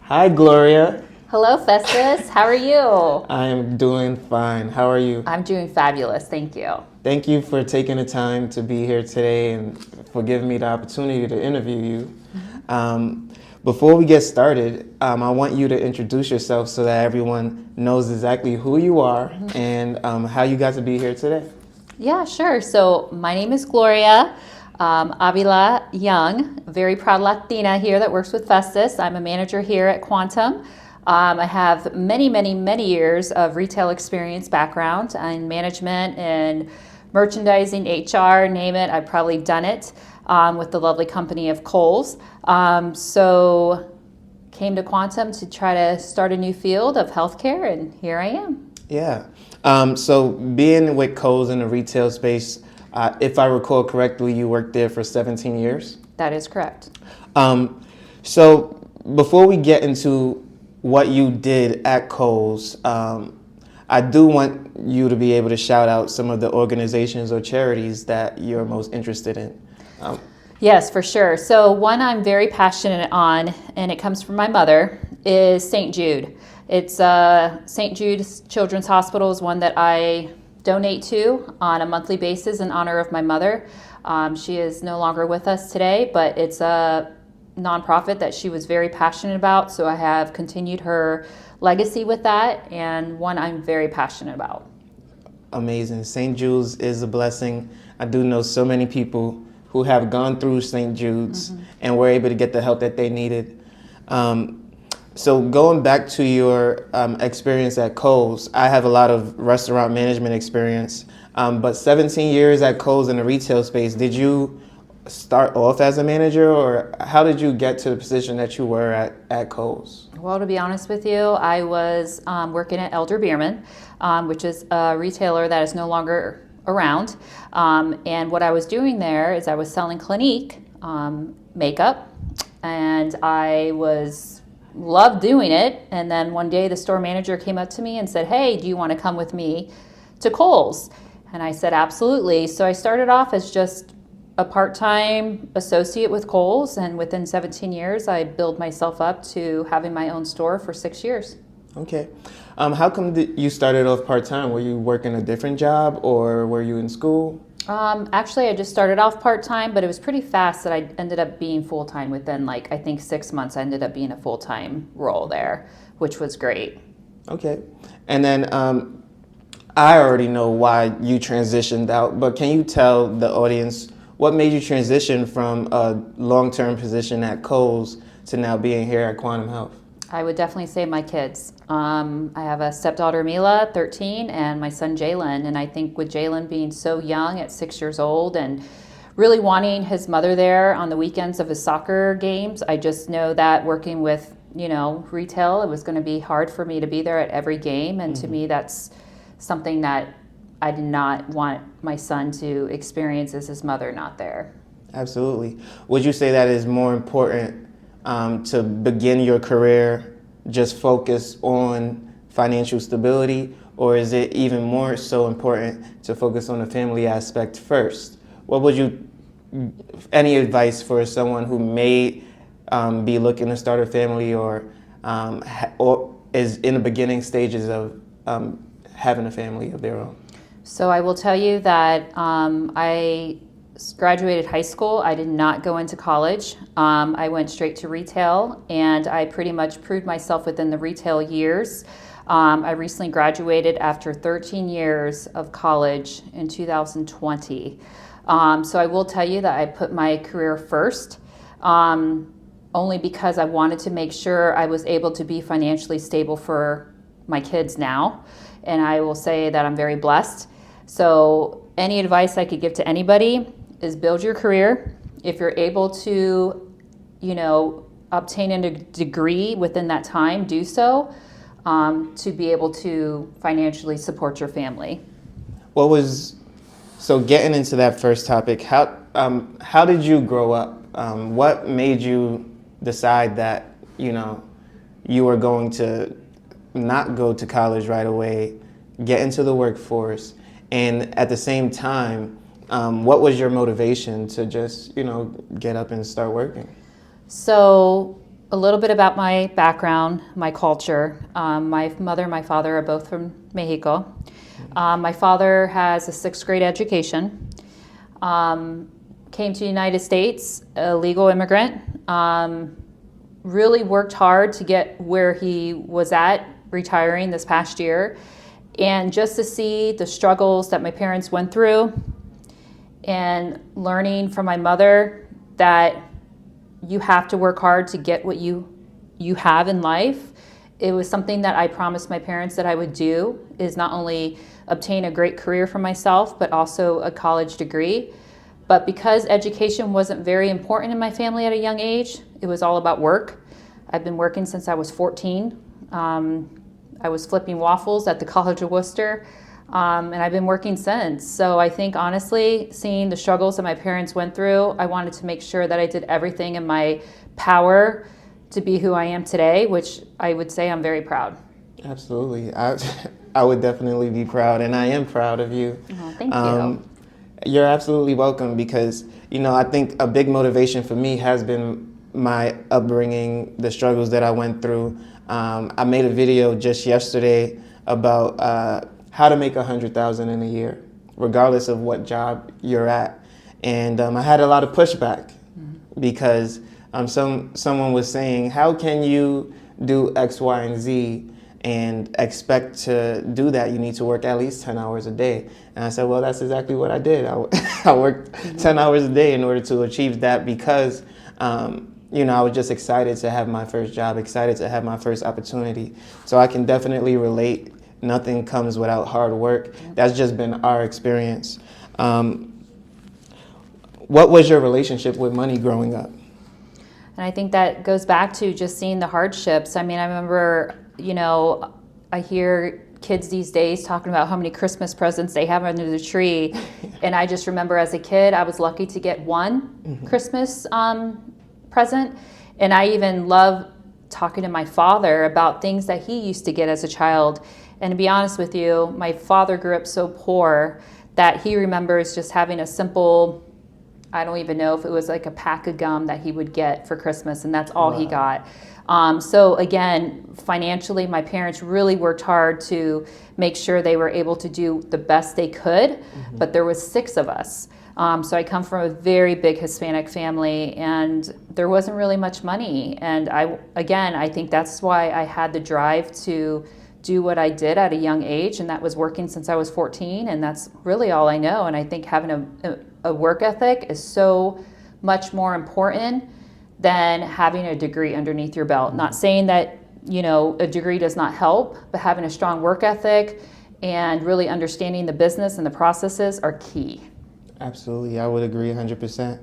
Hi, Gloria. Hello, Festus. How are you? I am doing fine. How are you? I'm doing fabulous. Thank you. Thank you for taking the time to be here today and for giving me the opportunity to interview you. Um, Before we get started, I want you to introduce yourself so that everyone knows exactly who you are and how you got to be here today. Yeah, sure. So, my name is Gloria Avila Young, a very proud Latina here that works with Festus. I'm a manager here at Quantum. I have many years of retail experience background in management and merchandising, HR, name it. I've probably done it with the lovely company of Kohl's. So came to Quantum to try to start a new field of healthcare, and here I am. Yeah. So being with Kohl's in the retail space, if I recall correctly, you worked there for 17 years. That is correct. So before we get into what you did at Kohl's, I do want you to be able to shout out some of the organizations or charities that you're most interested in. Um, Yes, for sure. So one I'm very passionate on, and it comes from my mother, is St. Jude. It's St. Jude's Children's Hospital is one that I donate to on a monthly basis in honor of my mother. She is no longer with us today, but it's a nonprofit that she was very passionate about. So I have continued her legacy with that, and one I'm very passionate about. Amazing. St. Jude's is a blessing. I do know so many people who have gone through St. Jude's and were able to get the help that they needed. So going back to your experience at Kohl's, I have a lot of restaurant management experience, but 17 years at Kohl's in the retail space, did you start off as a manager, or how did you get to the position that you were at Kohl's? Well, to be honest with you, I was working at Elder Beerman, which is a retailer that is no longer around. And what I was doing there is I was selling Clinique makeup, and I loved doing it. And then one day the store manager came up to me and said, "Hey, do you want to come with me to Kohl's?" And I said, "Absolutely." So I started off as just a part-time associate with Kohl's, and within 17 years, I built myself up to having my own store for 6 years. Okay. How come you started off part-time? Were you working a different job, or were you in school? Actually, I just started off part-time, but it was pretty fast that I ended up being full-time within, I think 6 months. I ended up being a full-time role there, which was great. Okay. And then I already know why you transitioned out, but can you tell the audience what made you transition from a long-term position at Kohl's to now being here at Quantum Health? I would definitely say my kids. I have a stepdaughter, Mila, 13, and my son, Jalen. And I think with Jalen being so young at 6 years old and really wanting his mother there on the weekends of his soccer games, I just know that working with, retail, it was going to be hard for me to be there at every game. And to me, that's something that I did not want my son to experience as his mother not there. Absolutely. Would you say that is more important to begin your career just focus on financial stability, or is it even more so important to focus on the family aspect first? What would any advice for someone who may be looking to start a family or is in the beginning stages of having a family of their own? So I will tell you that I graduated high school. I did not go into college. I went straight to retail, and I pretty much proved myself within the retail years. I recently graduated after 13 years of college in 2020. So I will tell you that I put my career first, only because I wanted to make sure I was able to be financially stable for my kids now. And I will say that I'm very blessed. So any advice I could give to anybody is build your career. If you're able to, obtain a degree within that time, do so, to be able to financially support your family. So getting into that first topic, how did you grow up? What made you decide that, you were going to not go to college right away, get into the workforce, and at the same time, what was your motivation to just, get up and start working? So a little bit about my background, my culture. My mother and my father are both from Mexico. My father has a 6th grade education. Came to the United States, a legal immigrant. Really worked hard to get where he was at, retiring this past year. And just to see the struggles that my parents went through and learning from my mother that you have to work hard to get what you have in life. It was something that I promised my parents that I would do, is not only obtain a great career for myself, but also a college degree. But because education wasn't very important in my family at a young age, it was all about work. I've been working since I was 14. I was flipping waffles at the College of Worcester, and I've been working since. So I think, honestly, seeing the struggles that my parents went through, I wanted to make sure that I did everything in my power to be who I am today, which I would say I'm very proud. Absolutely. I would definitely be proud, and I am proud of you. Oh, thank you. You're absolutely welcome, because, I think a big motivation for me has been my upbringing, the struggles that I went through. I made a video just yesterday about how to make $100,000 in a year, regardless of what job you're at. And I had a lot of pushback because someone was saying, how can you do X, Y, and Z and expect to do that? You need to work at least 10 hours a day. And I said, well, that's exactly what I did. I worked 10 hours a day in order to achieve that, because I was just excited to have my first job, excited to have my first opportunity. So I can definitely relate. Nothing comes without hard work. That's just been our experience. What was your relationship with money growing up? And I think that goes back to just seeing the hardships. I mean, I remember, I hear kids these days talking about how many Christmas presents they have under the tree. And I just remember as a kid, I was lucky to get one Christmas present. And I even love talking to my father about things that he used to get as a child. And to be honest with you, my father grew up so poor that he remembers just having a simple, I don't even know if it was like a pack of gum that he would get for Christmas, and that's all he got. So again, financially, my parents really worked hard to make sure they were able to do the best they could, but there was 6 of us. So I come from a very big Hispanic family, and there wasn't really much money. And I think that's why I had the drive to do what I did at a young age, and that was working since I was 14, and that's really all I know. And I think having a work ethic is so much more important than having a degree underneath your belt. Not saying that, a degree does not help, but having a strong work ethic and really understanding the business and the processes are key. Absolutely, I would agree 100%.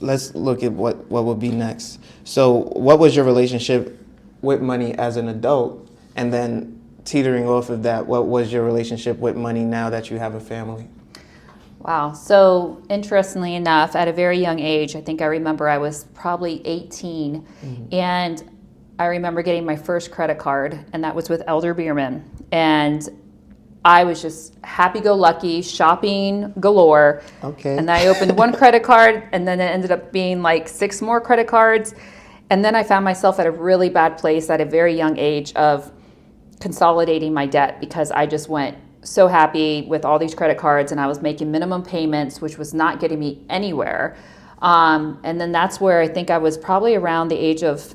Let's look at what would be next. So what was your relationship with money as an adult? And then teetering off of that, what was your relationship with money now that you have a family? Wow. So interestingly enough, at a very young age, I think I remember I was probably 18, and I remember getting my first credit card, and that was with Elder Beerman. And I was just happy-go-lucky, shopping galore. Okay. And then I opened one credit card, and then it ended up being like 6 more credit cards. And then I found myself at a really bad place at a very young age of consolidating my debt, because I just went so happy with all these credit cards, and I was making minimum payments, which was not getting me anywhere. And then that's where I think I was probably around the age of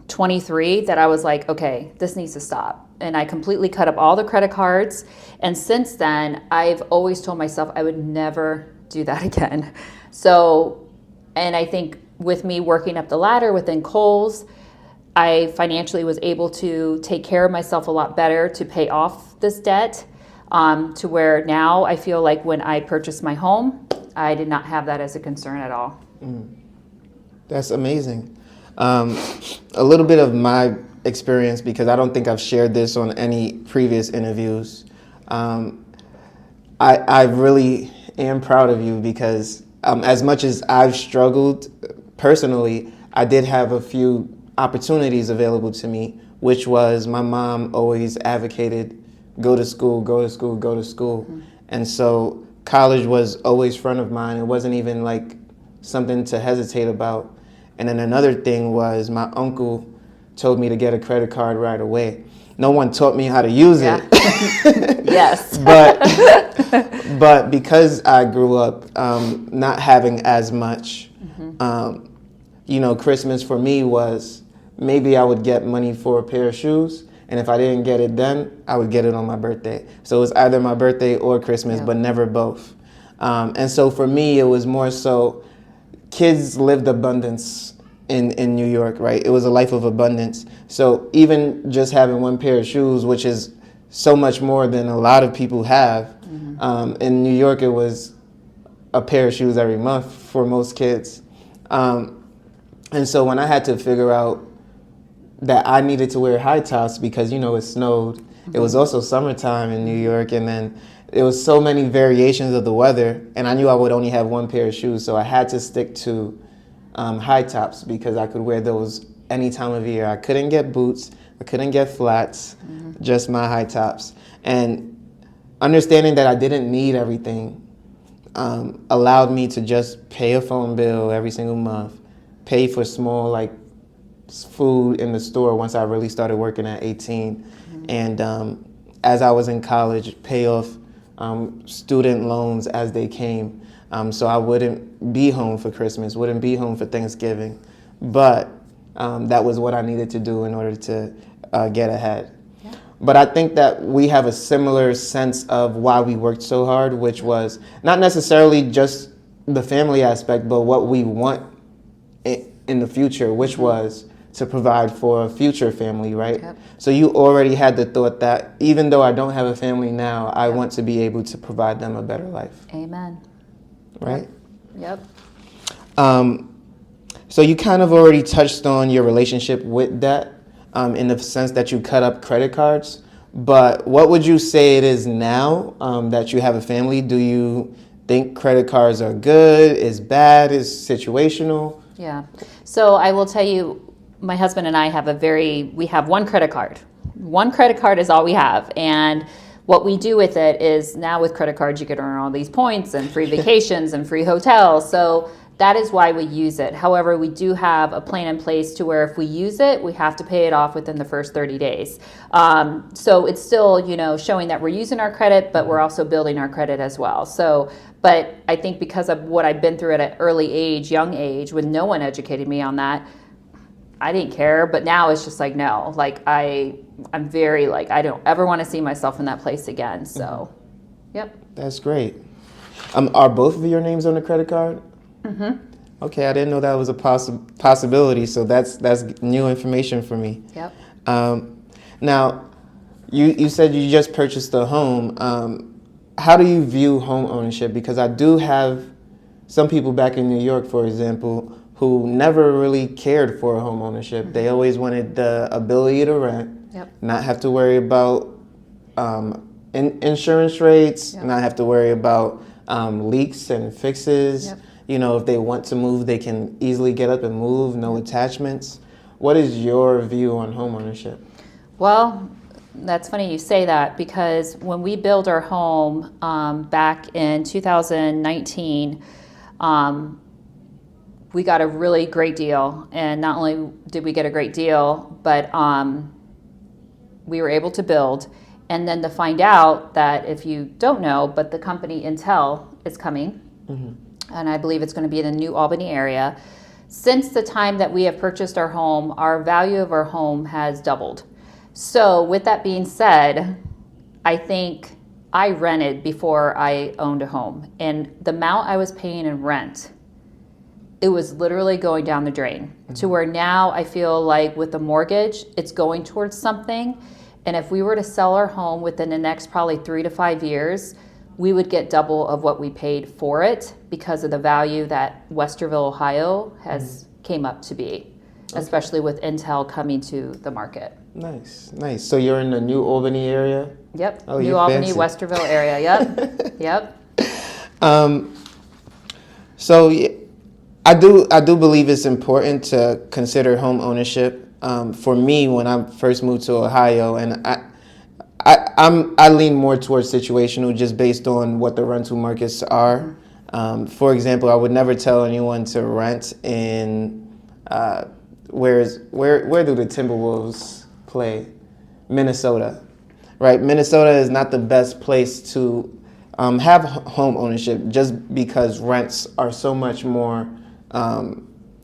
23 that I was like, okay, this needs to stop. And I completely cut up all the credit cards. And since then, I've always told myself I would never do that again. So, and I think with me working up the ladder within Kohl's, I financially was able to take care of myself a lot better to pay off this debt, to where now I feel like when I purchased my home, I did not have that as a concern at all. That's amazing. A little bit of my experience, because I don't think I've shared this on any previous interviews. I really am proud of you, because as much as I've struggled personally, I did have a few opportunities available to me, which was my mom always advocated, go to school, go to school, go to school. And so college was always front of mind. It wasn't even like something to hesitate about. And then another thing was my uncle told me to get a credit card right away. No one taught me how to use it. Yes. But because I grew up not having as much, Christmas for me was maybe I would get money for a pair of shoes, and if I didn't get it then, I would get it on my birthday. So it was either my birthday or Christmas, but never both. And so for me, it was more so kids lived abundance in New York, right? It was a life of abundance. So even just having one pair of shoes, which is so much more than a lot of people have, in New York, it was a pair of shoes every month for most kids. And so when I had to figure out that I needed to wear high tops because, it snowed, it was also summertime in New York, and then there was so many variations of the weather, and I knew I would only have one pair of shoes, so I had to stick to high tops because I could wear those any time of year. I couldn't get boots, I couldn't get flats, just my high tops. And understanding that I didn't need everything allowed me to just pay a phone bill every single month, pay for small food in the store once I really started working at 18. And as I was in college, pay off student loans as they came. So I wouldn't be home for Christmas, wouldn't be home for Thanksgiving. But that was what I needed to do in order to get ahead. Yeah. But I think that we have a similar sense of why we worked so hard, which was not necessarily just the family aspect, but what we want in the future, which was to provide for a future family, right? Yep. So you already had the thought that even though I don't have a family now, I want to be able to provide them a better life. Amen. Right? Yep. So you kind of already touched on your relationship with debt in the sense that you cut up credit cards. But what would you say it is now that you have a family? Do you think credit cards are good, is bad, is situational? Yeah. So I will tell you, my husband and I we have one credit card. One credit card is all we have. And what we do with it is now with credit cards, you could earn all these points and free vacations and free hotels. So that is why we use it. However, we do have a plan in place to where if we use it, we have to pay it off within the first 30 days. So it's still, showing that we're using our credit, but we're also building our credit as well. So, but I think because of what I've been through at an young age, when no one educated me on that, I didn't care, but now it's just no, I'm very I don't ever want to see myself in that place again. So, yep. That's great. Are both of your names on the credit card? Mm-hmm. Okay, I didn't know that was a possibility. So that's new information for me. Yep. Now, you said you just purchased a home. How do you view home ownership? Because I do have some people back in New York, for example, who never really cared for home ownership. Mm-hmm. They always wanted the ability to rent, not have to worry about insurance rates, not have to worry about leaks and fixes. Yep. If they want to move, they can easily get up and move, no attachments. What is your view on home ownership? Well, that's funny you say that because when we built our home back in 2019, we got a really great deal. And not only did we get a great deal, but we were able to build. And then to find out that, if you don't know, but the company Intel is coming. Mm-hmm. And I believe it's going to be in the New Albany area. Since the time that we have purchased our home, our value of our home has doubled. So with that being said, I think I rented before I owned a home. And the amount I was paying in rent, it was literally going down the drain. Mm-hmm. To where now I feel like with the mortgage, it's going towards something. And if we were to sell our home within the next probably 3 to 5 years, we would get double of what we paid for it because of the value that Westerville, Ohio has came up to be, especially with Intel coming to the market. Nice. So you're in the New Albany area? Yep. Oh, New Albany, fancy. Westerville area. Yep. Yep. So I do believe it's important to consider home ownership. For me, when I first moved to Ohio, and I lean more towards situational just based on what the rental markets are. For example, I would never tell anyone to rent in where do the Timberwolves play? Minnesota, right? Minnesota is not the best place to have home ownership just because rents are so much more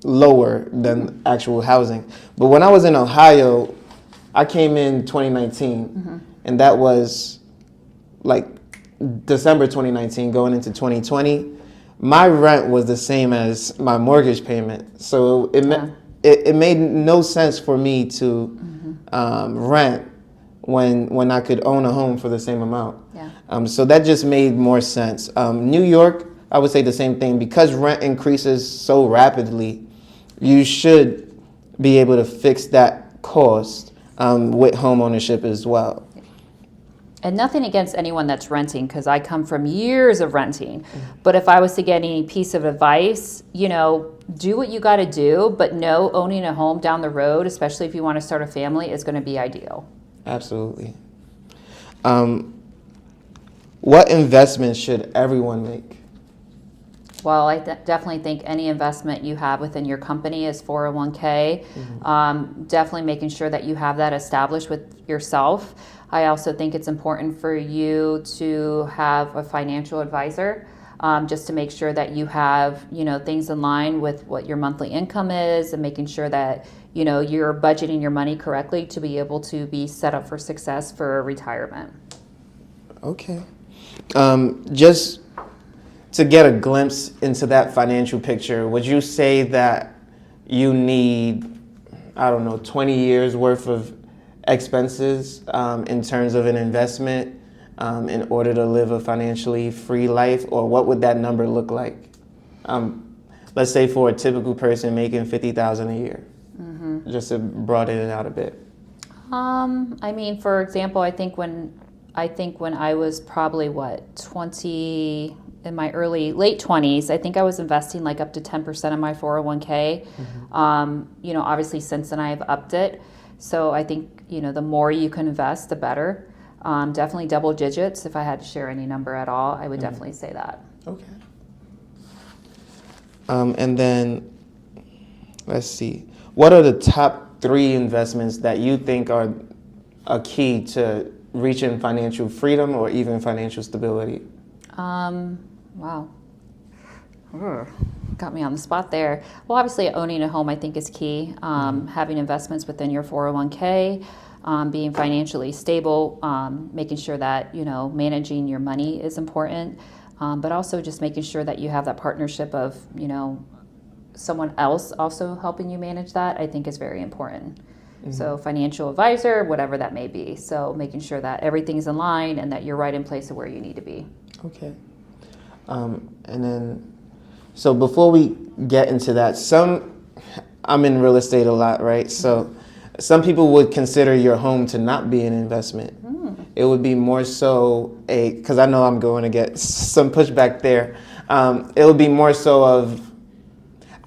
lower than actual housing. But when I was in Ohio, I came in 2019, and that was like December 2019 going into 2020. My rent was the same as my mortgage payment. So it made no sense for me to rent when I could own a home for the same amount. Yeah. So that just made more sense. New York, I would say the same thing. Because rent increases so rapidly, you should be able to fix that cost with home ownership as well. And nothing against anyone that's renting, because I come from years of renting. But if I was to get any piece of advice, do what you got to do, but no, owning a home down the road, especially if you want to start a family, is going to be ideal. Absolutely. What investments should everyone make? Well, I definitely think any investment you have within your company is 401k. Definitely making sure that you have that established with yourself. I also think it's important for you to have a financial advisor, just to make sure that you have, things in line with what your monthly income is, and making sure that, you're budgeting your money correctly to be able to be set up for success for retirement. Okay. Just to get a glimpse into that financial picture, would you say that you need, 20 years worth of expenses in terms of an investment in order to live a financially free life? Or what would that number look like? Let's say for a typical person making $50,000 a year, just to broaden it out a bit. For example, I think when I was probably 20, in my late 20s, I think I was investing like up to 10% of my 401k. Obviously since then I've upped it. So I think, the more you can invest, the better. Definitely double digits. If I had to share any number at all, I would definitely say that. Okay. And then, let's see. What are the top 3 investments that you think are a key to reaching financial freedom or even financial stability? Wow. Got me on the spot there. Well, obviously owning a home I think is key. Having investments within your 401k, being financially stable, making sure that, managing your money is important, but also just making sure that you have that partnership of, someone else also helping you manage that, I think is very important. So financial advisor, whatever that may be. So making sure that everything's in line and that you're right in place of where you need to be. Okay. And then, so before we get into that, I'm in real estate a lot, right? So some people would consider your home to not be an investment. It would be more so because I know I'm going to get some pushback there. It would be more so of,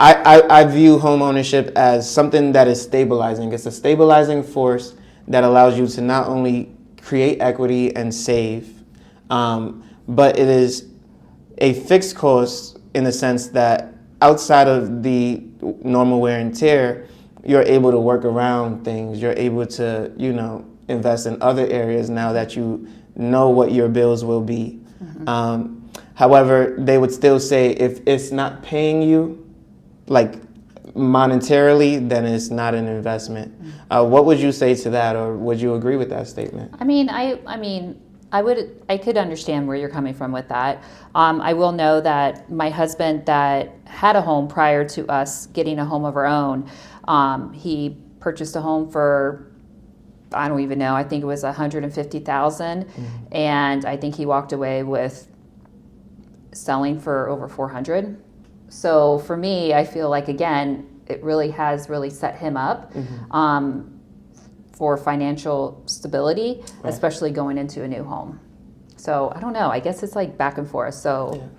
I view home ownership as something that is stabilizing. It's a stabilizing force that allows you to not only create equity and save, but it is a fixed cost in the sense that outside of the normal wear and tear, you're able to work around things. You're able to, invest in other areas now that you know what your bills will be. However, they would still say if it's not paying you, like monetarily, then it's not an investment. What would you say to that, or would you agree with that statement? I could understand where you're coming from with that. I will know that my husband that had a home prior to us getting a home of our own, he purchased a home for, I don't even know, I think it was $150,000, and I think he walked away with selling for over $400,000. So for me, I feel like, again, it really has set him up for financial stability, especially going into a new home. So I don't know, I guess it's like back and forth. So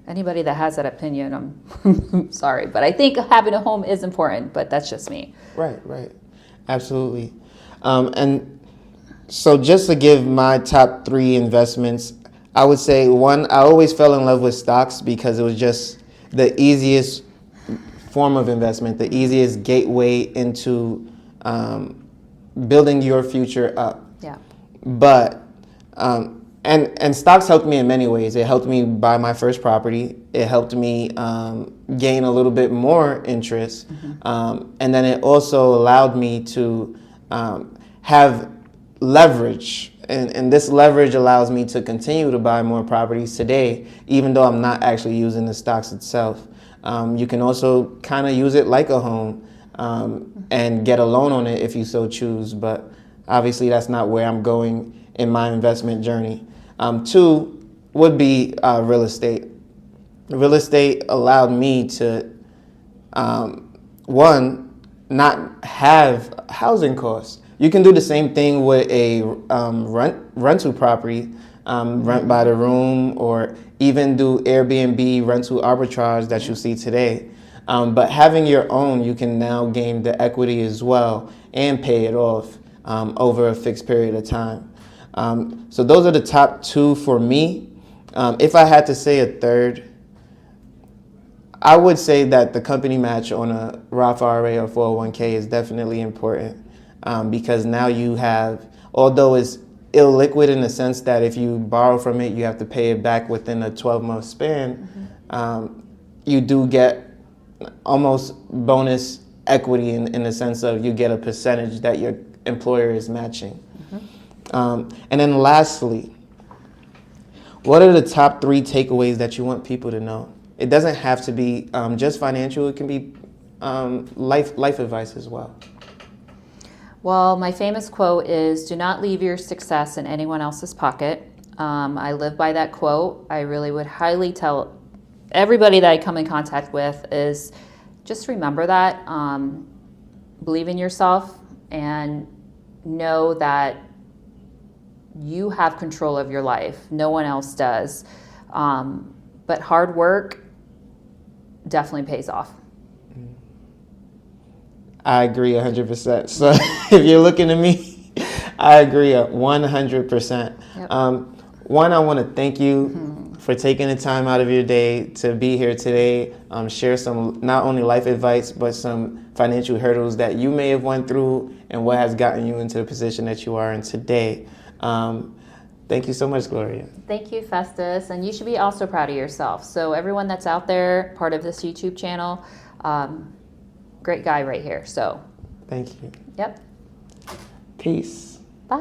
anybody that has that opinion, I'm sorry, but I think having a home is important, but that's just me. Right. Absolutely. And so just to give my top 3 investments, I would say 1, I always fell in love with stocks because it was just the easiest form of investment, the easiest gateway into building your future up. Yeah. But and stocks helped me in many ways. It helped me buy my first property. It helped me gain a little bit more interest, and then it also allowed me to have leverage. And this leverage allows me to continue to buy more properties today, even though I'm not actually using the stocks itself. You can also kind of use it like a home and get a loan on it if you so choose. But obviously, that's not where I'm going in my investment journey. Two would be real estate. Real estate allowed me to, one, not have housing costs. You can do the same thing with a rental property, rent by the room, or even do Airbnb rental arbitrage that you see today. But having your own, you can now gain the equity as well and pay it off over a fixed period of time. So those are the top two for me. If I had to say a third, I would say that the company match on a Roth IRA or 401k is definitely important. Because now you have, although it's illiquid in the sense that if you borrow from it, you have to pay it back within a 12-month span, you do get almost bonus equity in the sense of you get a percentage that your employer is matching. And then lastly, what are the top 3 takeaways that you want people to know? It doesn't have to be just financial, it can be life advice as well. Well, my famous quote is, do not leave your success in anyone else's pocket. I live by that quote. I really would highly tell everybody that I come in contact with is just remember that. Believe in yourself and know that you have control of your life. No one else does. But hard work definitely pays off. I agree 100%. So if you're looking at me, I agree 100%. Yep. One, I want to thank you for taking the time out of your day to be here today, share some not only life advice, but some financial hurdles that you may have went through and what has gotten you into the position that you are in today. Thank you so much, Gloria. Thank you, Festus. And you should be also proud of yourself. So everyone that's out there, part of this YouTube channel, great guy right here. So Thank you. Yep. Peace. Bye.